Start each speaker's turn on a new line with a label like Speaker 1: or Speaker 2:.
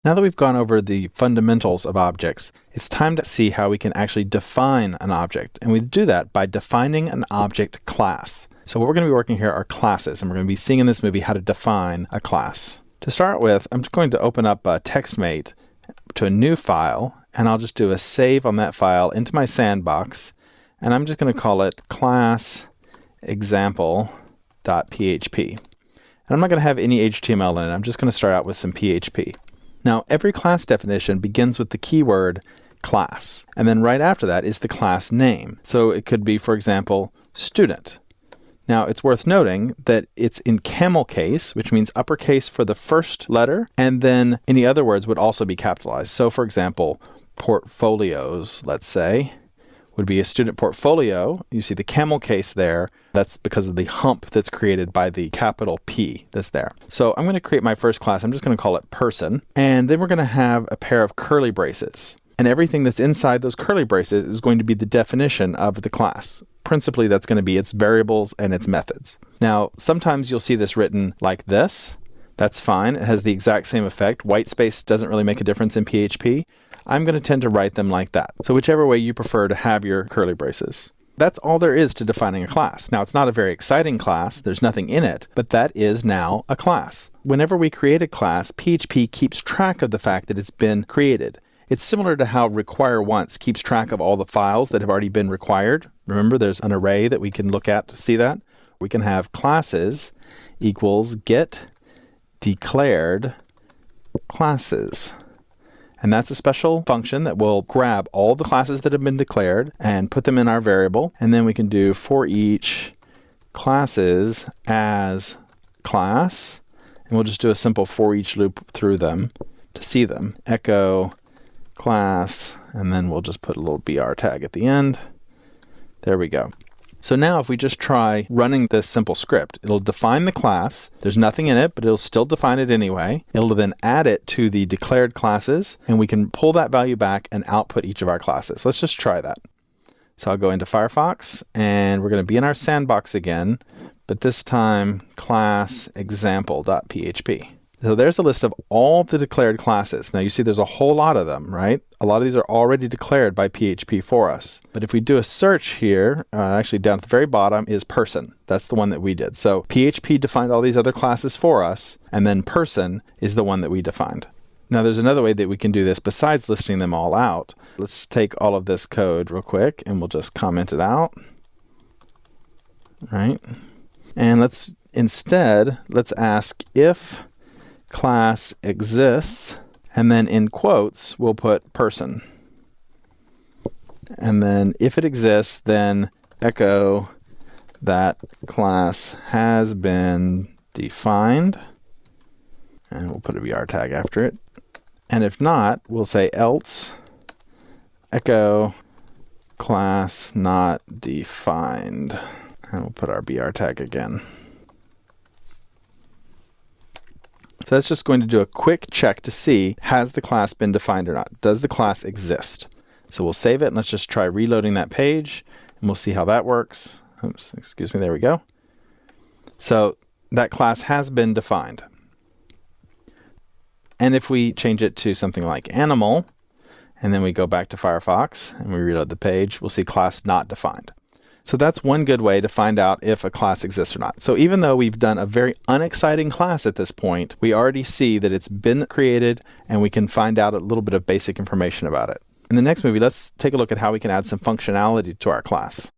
Speaker 1: Now that we've gone over the fundamentals of objects, it's time to see how we can actually define an object. And we do that by defining an object class. So what we're going to be working here are classes, and we're going to be seeing in this movie how to define a class. To start with, I'm just going to open up TextMate to a new file, and I'll just do a save on that file into my sandbox, and I'm just going to call it class example.php. And I'm not going to have any HTML in it. I'm just going to start out with some PHP. Now, every class definition begins with the keyword class, and then right after that is the class name. So it could be, for example, student. Now, it's worth noting that it's in camel case, which means uppercase for the first letter, and then any other words would also be capitalized. So, for example, portfolios, let's say, would be a student portfolio. You see the camel case there. That's because of the hump that's created by the capital P that's there. So I'm going to create my first class. I'm just going to call it person. And then we're going to have a pair of curly braces. And everything that's inside those curly braces is going to be the definition of the class. Principally, that's going to be its variables and its methods. Now, sometimes you'll see this written like this. That's fine. It has the exact same effect. White space doesn't really make a difference in PHP. I'm going to tend to write them like that. So whichever way you prefer to have your curly braces. That's all there is to defining a class. Now, it's not a very exciting class. There's nothing in it, but that is now a class. Whenever we create a class, PHP keeps track of the fact that it's been created. It's similar to how require once keeps track of all the files that have already been required. Remember, there's an array that we can look at to see that. We can have classes equals get declared classes. And that's a special function that will grab all the classes that have been declared and put them in our variable. And then we can do for each classes as class. And we'll just do a simple for each loop through them to see them. Echo class, and then we'll just put a little BR tag at the end. There we go. So now if we just try running this simple script, it'll define the class. There's nothing in it, but it'll still define it anyway. It'll then add it to the declared classes, and we can pull that value back and output each of our classes. Let's just try that. So I'll go into Firefox, and we're going to be in our sandbox again, but this time class example.php. So there's a list of all the declared classes. Now you see there's a whole lot of them, right? A lot of these are already declared by PHP for us. But if we do a search here, actually down at the very bottom is person. That's the one that we did. So PHP defined all these other classes for us, and then person is the one that we defined. Now there's another way that we can do this besides listing them all out. Let's take all of this code real quick, and we'll just comment it out. Right? And let's ask if class exists, and then in quotes we'll put person, and then if it exists, then echo that class has been defined, and we'll put a BR tag after it. And if not, we'll say else echo class not defined, and we'll put our BR tag again. So that's just going to do a quick check to see, has the class been defined or not? Does the class exist? So we'll save it, and let's just try reloading that page, and we'll see how that works. Oops, excuse me, there we go. So that class has been defined. And if we change it to something like animal, and then we go back to Firefox, and we reload the page, we'll see class not defined. So that's one good way to find out if a class exists or not. So even though we've done a very unexciting class at this point, we already see that it's been created, and we can find out a little bit of basic information about it. In the next movie, let's take a look at how we can add some functionality to our class.